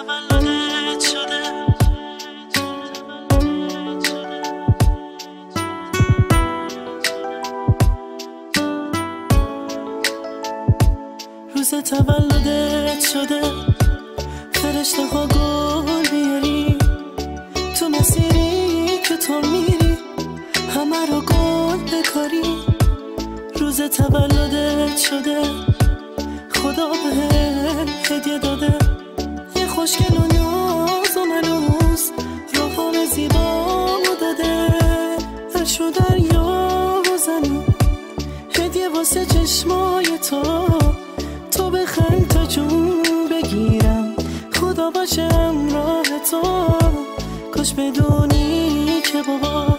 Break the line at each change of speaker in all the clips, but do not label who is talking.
تولدت شده. روز تولدت شده، فرشته ها گل بیاری، تو مسیری که تو میری همه رو گل بکاری. روز تولدت شده، خدا بهت هدیه داده، یه خوشگل و ناز و ملوس، روحان زیبامو داده. عرش و دریا و زمین هدیه واسه چشمای تو بخند تا جون بگیرم، خدا باشه همراه تو. کاش بدونی که بابا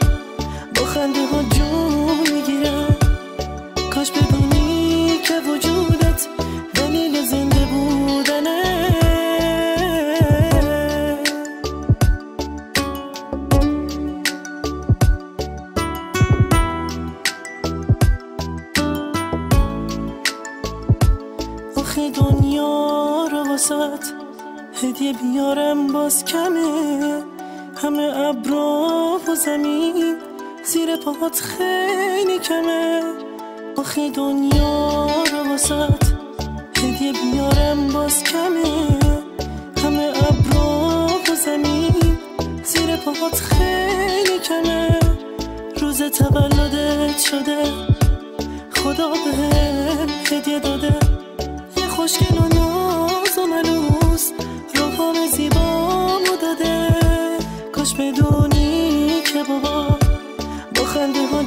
با خنده ها جون میگیرم، کاش بدونی که وجودت دلیل زنده بودنه. آخه دنیا رو واسات هدیه بیارم باز کمه، همه ابرا و زمین زیر پاهات خیلی کمه. آخه دنیا رو واسات هدیه بیارم باز کمه، همه ابرا و زمین زیر پاهات خیلی کمه. روز تولدت شده، خدا بهت هدیه داده، یه خوشگل و ناز و ملوس، روحان زیبامو داده. کاش بدونی که بابا با خنده ها